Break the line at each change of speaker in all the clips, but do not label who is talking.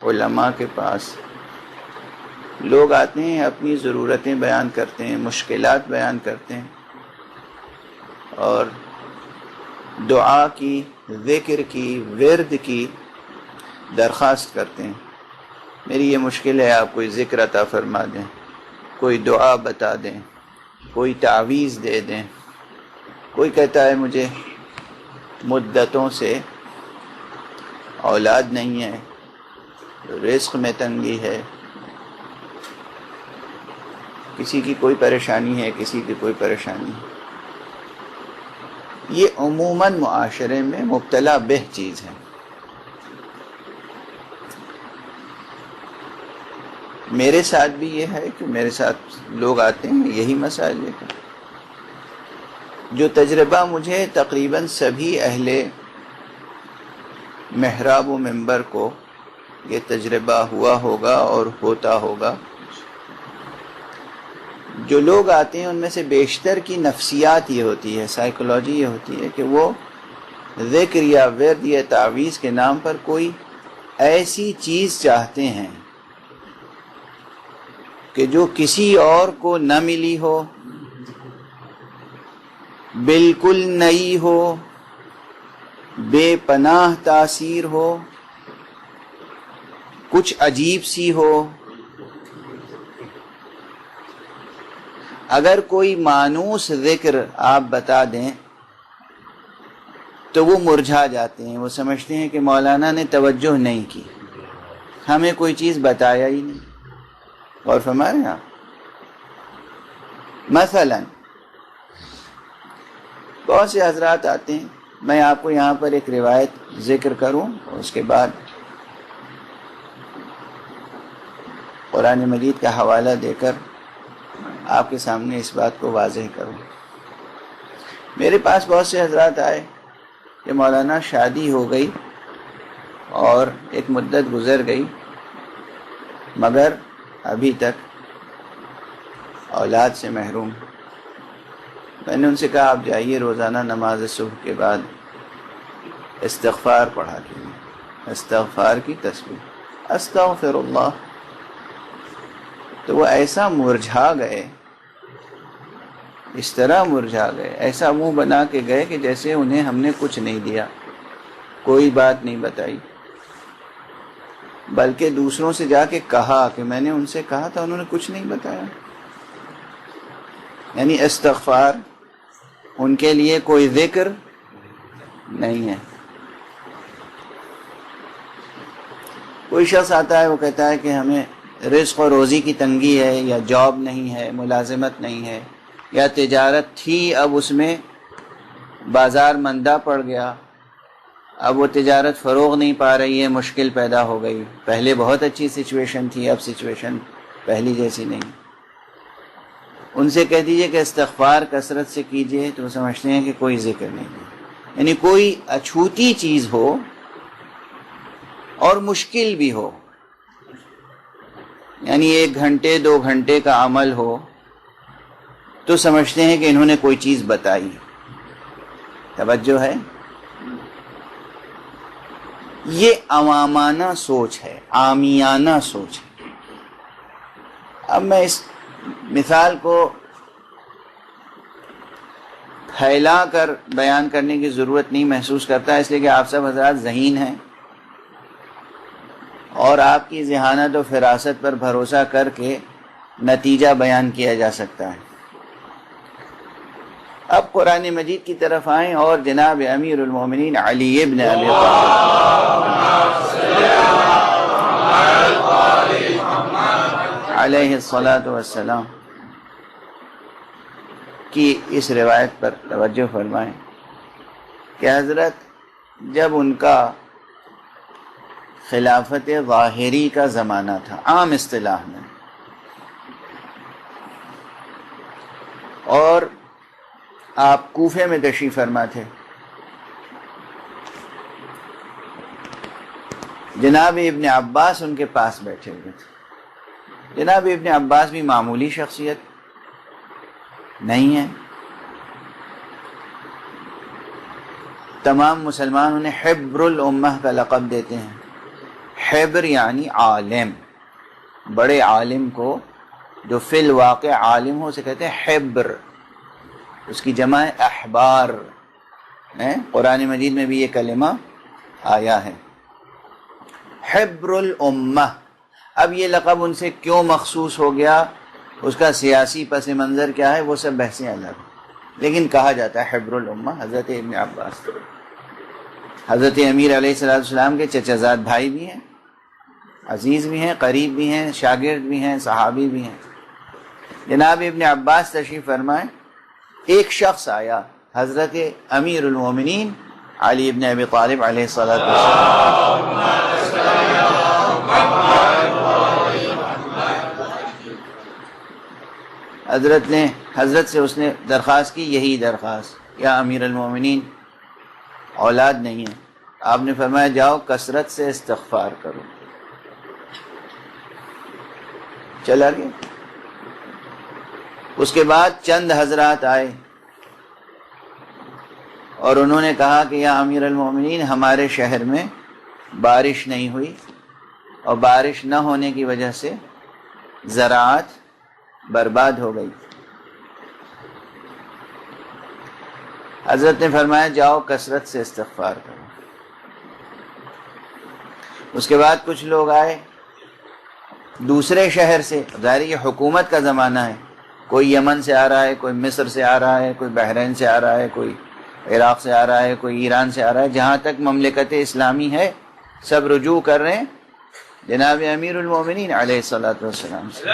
علماء کے پاس لوگ آتے ہیں، اپنی ضرورتیں بیان کرتے ہیں، مشکلات بیان کرتے ہیں اور دعا کی، ذکر کی، ورد کی درخواست کرتے ہیں۔ میری یہ مشکل ہے، آپ کوئی ذکر عطا فرما دیں، کوئی دعا بتا دیں، کوئی تعویذ دے دیں۔ کوئی کہتا ہے مجھے مدتوں سے اولاد نہیں ہے، رزق میں تنگی ہے، کسی کی کوئی پریشانی ہے، کسی کی کوئی پریشانی ہے۔ یہ عموماً معاشرے میں مبتلا بہ چیز ہے۔ میرے ساتھ بھی یہ ہے کہ میرے ساتھ لوگ آتے ہیں یہی مسائل لے کر۔ جو تجربہ مجھے تقریباً سبھی اہل محراب و منبر کو یہ تجربہ ہوا ہوگا اور ہوتا ہوگا، جو لوگ آتے ہیں ان میں سے بیشتر کی نفسیات یہ ہوتی ہے، سائیکولوجی یہ ہوتی ہے کہ وہ ذکر یا ورد یا تعویذ کے نام پر کوئی ایسی چیز چاہتے ہیں کہ جو کسی اور کو نہ ملی ہو، بالکل نئی ہو، بے پناہ تاثیر ہو، کچھ عجیب سی ہو۔ اگر کوئی مانوس ذکر آپ بتا دیں تو وہ مرجھا جاتے ہیں، وہ سمجھتے ہیں کہ مولانا نے توجہ نہیں کی، ہمیں کوئی چیز بتایا ہی نہیں۔ اور فرما رہے ہیں آپ مثلا بہت سے حضرات آتے ہیں، میں آپ کو یہاں پر ایک روایت ذکر کروں اور اس کے بعد قرآن مجید کا حوالہ دے کر آپ کے سامنے اس بات کو واضح کروں۔ میرے پاس بہت سے حضرات آئے کہ مولانا شادی ہو گئی اور ایک مدت گزر گئی مگر ابھی تک اولاد سے محروم۔ میں نے ان سے کہا آپ جائیے روزانہ نماز صبح کے بعد استغفار پڑھا کیجیے، استغفار کی تسبیح، استغفر اللہ۔ تو وہ ایسا مرجھا گئے، اس طرح مرجھا گئے، ایسا منہ بنا کے گئے کہ جیسے انہیں ہم نے کچھ نہیں دیا، کوئی بات نہیں بتائی، بلکہ دوسروں سے جا کے کہا کہ میں نے ان سے کہا تھا، انہوں نے کچھ نہیں بتایا۔ یعنی استغفار ان کے لیے کوئی ذکر نہیں ہے۔ کوئی شخص آتا ہے وہ کہتا ہے کہ ہمیں رزق و روزی کی تنگی ہے، یا جاب نہیں ہے، ملازمت نہیں ہے، یا تجارت تھی اب اس میں بازار مندہ پڑ گیا، اب وہ تجارت فروغ نہیں پا رہی ہے، مشکل پیدا ہو گئی، پہلے بہت اچھی سچویشن تھی، اب سچویشن پہلی جیسی نہیں۔ ان سے کہہ دیجئے کہ استغفار کثرت سے کیجئے، تو وہ سمجھتے ہیں کہ کوئی ذکر نہیں ہے۔ یعنی کوئی اچھوتی چیز ہو اور مشکل بھی ہو، یعنی 1 گھنٹے 2 گھنٹے کا عمل ہو تو سمجھتے ہیں کہ انہوں نے کوئی چیز بتائی۔ توجہ ہے؟ یہ عوامانہ سوچ ہے، عامیانہ سوچ ہے۔ اب میں اس مثال کو پھیلا کر بیان کرنے کی ضرورت نہیں محسوس کرتا، اس لیے کہ آپ سب حضرات ذہین ہیں اور آپ کی ذہانت و فراست پر بھروسہ کر کے نتیجہ بیان کیا جا سکتا ہے۔ اب قرآن مجید کی طرف آئیں اور جناب امیر المومنین علی ابن ابی طالب علیہ الصلاۃ والسلام کی اس روایت پر توجہ فرمائیں کہ حضرت جب ان کا خلافت ظاہری کا زمانہ تھا، عام اصطلاح میں، اور آپ کوفے میں تشریف فرما تھے، جناب ابن عباس ان کے پاس بیٹھے ہوئے تھے۔ جناب ابن عباس بھی معمولی شخصیت نہیں ہے، تمام مسلمان انہیں حبر الامہ کا لقب دیتے ہیں۔ حبر یعنی عالم، بڑے عالم کو جو فی الواقع عالم ہو اسے کہتے ہیں حبر، اس کی جمع ہے احبار. قرآن مجید میں بھی یہ کلمہ آیا ہے، حبر الامہ. اب یہ لقب ان سے کیوں مخصوص ہو گیا، اس کا سیاسی پس منظر کیا ہے، وہ سب بحثیں الگ، لیکن کہا جاتا ہے حبر الامہ. حضرت ابن عباس حضرت امیر علیہ السلام کے چچا زاد بھائی بھی ہیں، عزیز بھی ہیں، قریب بھی ہیں، شاگرد بھی ہیں، صحابی بھی ہیں. جناب ابن عباس تشریف فرمائیں، ایک شخص آیا حضرت امیر المومنین علی ابن ابی طالب علیہ الصلوۃ والسلام. حضرت سے اس نے درخواست کی، یہی درخواست، یا امیر المومنین اولاد نہیں ہے. آپ نے فرمایا جاؤ کثرت سے استغفار کرو. چلا گیا. اس کے بعد چند حضرات آئے اور انہوں نے کہا کہ یا امیر المومنین ہمارے شہر میں بارش نہیں ہوئی، اور بارش نہ ہونے کی وجہ سے زراعت برباد ہو گئی. حضرت نے فرمایا جاؤ کثرت سے استغفار کرو. اس کے بعد کچھ لوگ آئے دوسرے شہر سے، ظاہر یہ حکومت کا زمانہ ہے، کوئی یمن سے آ رہا ہے، کوئی مصر سے آ رہا ہے، کوئی بحرین سے آ رہا ہے، کوئی عراق سے آ رہا ہے، کوئی ایران سے آ رہا ہے. جہاں تک مملکت اسلامی ہے سب رجوع کر رہے ہیں جناب امیر المومنین علیہ الصلوۃ والسلام سے.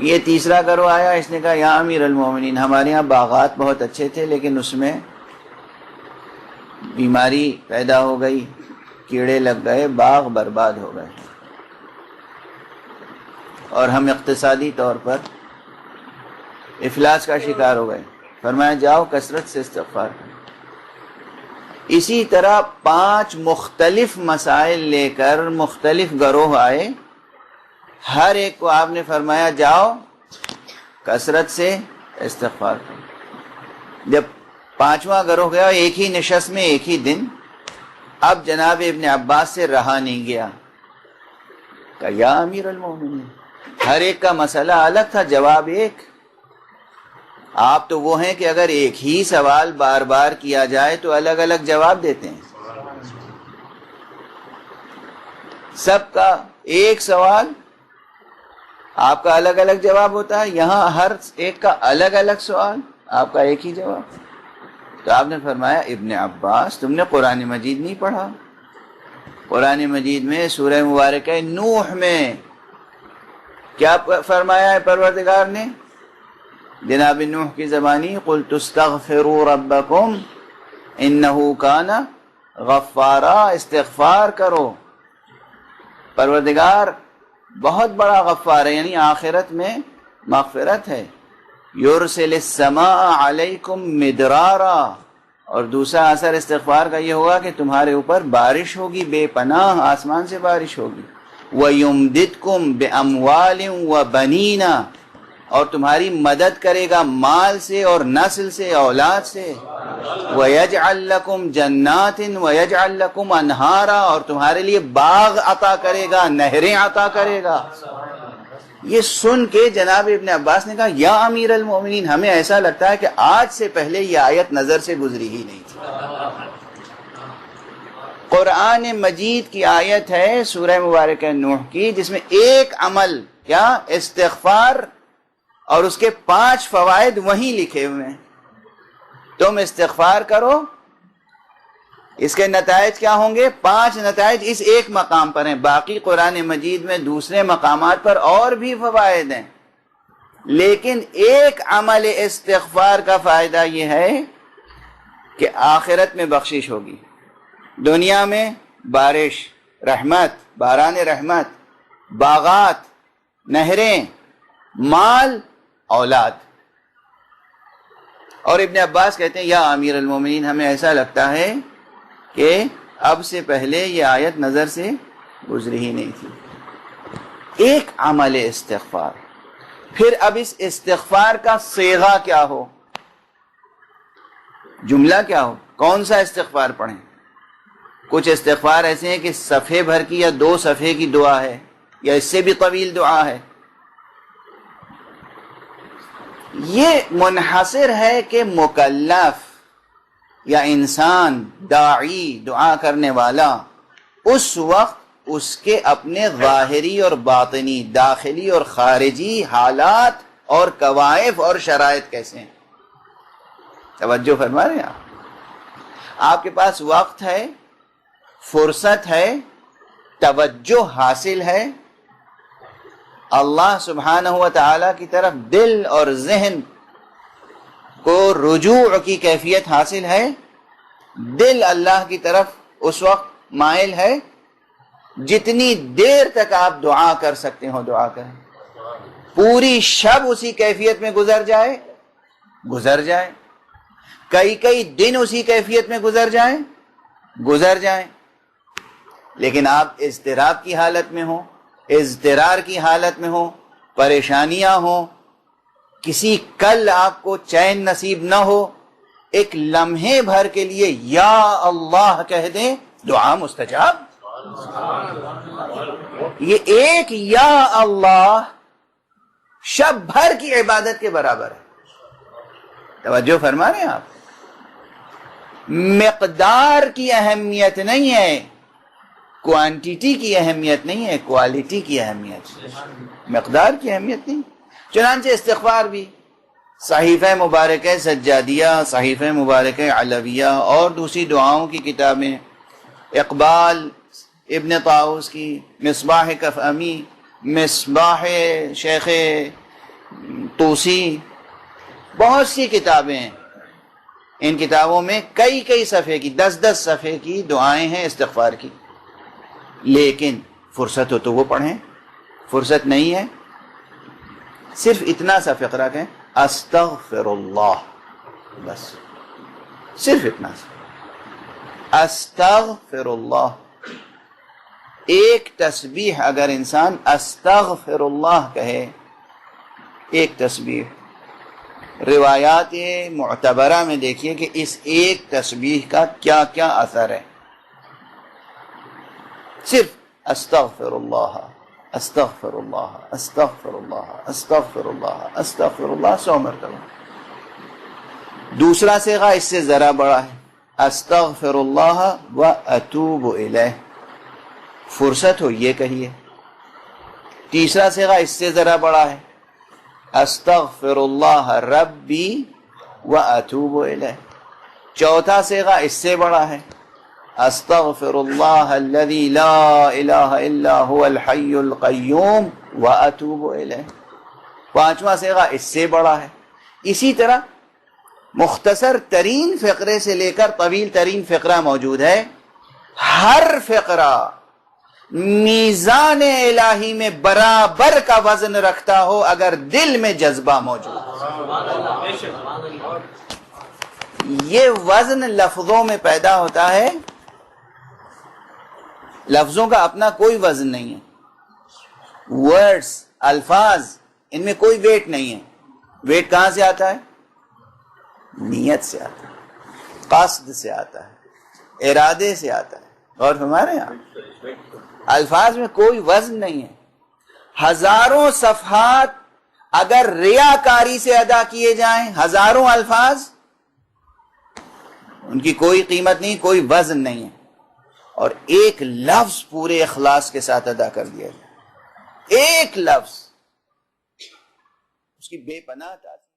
یہ تیسرا گروہ آیا، اس نے کہا یا امیر المومنین ہمارے یہاں باغات بہت اچھے تھے لیکن اس میں بیماری پیدا ہو گئی، کیڑے لگ گئے، باغ برباد ہو گئے، اور ہم اقتصادی طور پر افلاس کا شکار ہو گئے. فرمایا جاؤ کثرت سے استغفار کرو. اسی طرح 5 مختلف مسائل لے کر مختلف گروہ آئے، ہر ایک کو آپ نے فرمایا جاؤ کثرت سے استغفار کرو. جب 5واں گروہ گیا ایک ہی نشست میں ایک ہی دن، اب جناب ابن عباس سے رہا نہیں گیا، کہ یا امیر المومنین، ہر ایک کا مسئلہ الگ تھا، جواب ایک. آپ تو وہ ہیں کہ اگر ایک ہی سوال بار بار کیا جائے تو الگ الگ جواب دیتے ہیں. سب کا ایک سوال آپ کا الگ الگ جواب ہوتا ہے، یہاں ہر ایک کا الگ الگ سوال، آپ کا ایک ہی جواب. تو آپ نے فرمایا ابن عباس تم نے قرآن مجید نہیں پڑھا؟ قرآن مجید میں سورہ مبارکہ نوح میں کیا فرمایا ہے پروردگار نے؟ جناب نوح کی زبانی قلت استغفروا ربکم انہ کان غفارا، استغفار کرو، پروردگار بہت بڑا غفار ہے، یعنی آخرت میں مغفرت ہے. یرسل السماء علیکم مدرارا، اور دوسرا اثر استغفار کا یہ ہوگا کہ تمہارے اوپر بارش ہوگی، بے پناہ آسمان سے بارش ہوگی. وَيُمْدِدْكُمْ بِأَمْوَالٍ وَبَنِينَ، اور تمہاری مدد کرے گا مال سے اور نسل سے، اولاد سے. وَيَجْعَلْ لَكُمْ جَنَّاتٍ وَيَجْعَلْ لَكُمْ أَنْهَارًا، اور تمہارے لیے باغ عطا کرے گا، نہریں عطا کرے گا. یہ سن کے جناب ابن عباس نے کہا یا امیر المومنین ہمیں ایسا لگتا ہے کہ آج سے پہلے یہ آیت نظر سے گزری ہی نہیں تھی. قرآن مجید کی آیت ہے سورہ مبارکہ نوح کی، جس میں ایک عمل کیا؟ استغفار، اور اس کے 5 فوائد وہیں لکھے ہوئے ہیں. تم استغفار کرو، اس کے نتائج کیا ہوں گے؟ 5 نتائج اس ایک مقام پر ہیں، باقی قرآن مجید میں دوسرے مقامات پر اور بھی فوائد ہیں، لیکن ایک عمل استغفار کا فائدہ یہ ہے کہ آخرت میں بخشش ہوگی، دنیا میں بارش، رحمت، باران رحمت، باغات، نہریں، مال، اولاد. اور ابن عباس کہتے ہیں یا امیر المومنین ہمیں ایسا لگتا ہے کہ اب سے پہلے یہ آیت نظر سے گزری ہی نہیں تھی. ایک عمل استغفار. پھر اب اس استغفار کا صیغہ کیا ہو؟ جملہ کیا ہو، کون سا استغفار پڑھیں؟ کچھ استغفار ایسے ہیں کہ صفحے بھر کی یا 2 صفحے کی دعا ہے، یا اس سے بھی طویل دعا ہے۔ یہ منحصر ہے کہ مکلف یا انسان داعی، دعا کرنے والا، اس وقت اس کے اپنے ظاہری اور باطنی، داخلی اور خارجی حالات اور کوائف اور شرائط کیسے ہیں۔ توجہ فرما رہے ہیں آپ کے پاس وقت ہے، فرصت ہے، توجہ حاصل ہے، اللہ سبحانہ و تعالی کی طرف دل اور ذہن کو رجوع کی کیفیت حاصل ہے، دل اللہ کی طرف اس وقت مائل ہے، جتنی دیر تک آپ دعا کر سکتے ہو دعا کریں، پوری شب اسی کیفیت میں گزر جائے، کئی دن اسی کیفیت میں گزر جائیں، لیکن آپ اضطراب کی حالت میں ہو، اضطرار کی حالت میں ہو، پریشانیاں ہوں، کسی کل آپ کو چین نصیب نہ ہو، ایک لمحے بھر کے لیے یا اللہ کہہ دیں، دعا مستجاب۔ یہ ایک یا اللہ شب بھر کی عبادت کے برابر ہے۔ توجہ فرما رہے ہیں آپ؟ مقدار کی اہمیت نہیں ہے، کوانٹیٹی کی اہمیت نہیں ہے، کوالٹی کی اہمیت، مقدار کی اہمیت نہیں۔ چنانچہ استغفار بھی صحیفہ مبارکہ سجادیہ، صحیفہ مبارکہ علویہ اور دوسری دعاؤں کی کتابیں، اقبال ابن طاؤس کی مصباح کف امی، مصباح شیخ طوسی، بہت سی کتابیں ہیں، ان کتابوں میں کئی صفحے کی 10 صفحے کی دعائیں ہیں استغفار کی، لیکن فرصت ہو تو وہ پڑھیں، فرصت نہیں ہے صرف اتنا سا فقرہ کہیں استغفر اللہ، بس صرف اتنا سا استغفر اللہ۔ ایک تسبیح اگر انسان استغفر اللہ کہے، ایک تسبیح، روایات معتبرہ میں دیکھیے کہ اس ایک تسبیح کا کیا کیا اثر ہے۔ صرف استغفر اللہ استغفر اللہ استغفر اللہ استغفر اللہ استغفر اللہ 100 مرتبہ۔ دوسرا صیغہ اس سے ذرا بڑا ہے، استغفر اللہ واتوب الیہ، فرصت ہو یہ کہیے۔ تیسرا صیغہ اس سے ذرا بڑا ہے، استغفر اللہ ربی واتوب الیہ۔ چوتھا صیغہ اس سے بڑا ہے، استغفر اللہ الذی لا الہ الا هو الحی القیوم واتوب الیہ۔ پانچواں صیغہ اس سے بڑا ہے۔ اسی طرح مختصر ترین فقرے سے لے کر طویل ترین فقرہ موجود ہے، ہر فقرہ میزان الہی میں برابر کا وزن رکھتا ہو اگر دل میں جذبہ موجود ہے۔ یہ وزن لفظوں میں پیدا ہوتا ہے، لفظوں کا اپنا کوئی وزن نہیں ہے، ورڈز، الفاظ، ان میں کوئی ویٹ نہیں ہے۔ ویٹ کہاں سے آتا ہے؟ نیت سے آتا ہے، قصد سے آتا ہے، ارادے سے آتا ہے۔ اور ہمارے یہاں الفاظ میں کوئی وزن نہیں ہے۔ ہزاروں صفحات اگر ریاکاری سے ادا کیے جائیں، ہزاروں الفاظ، ان کی کوئی قیمت نہیں، کوئی وزن نہیں ہے۔ اور ایک لفظ پورے اخلاص کے ساتھ ادا کر دیا جائے، ایک لفظ، اس کی بے پناہ تاثیر۔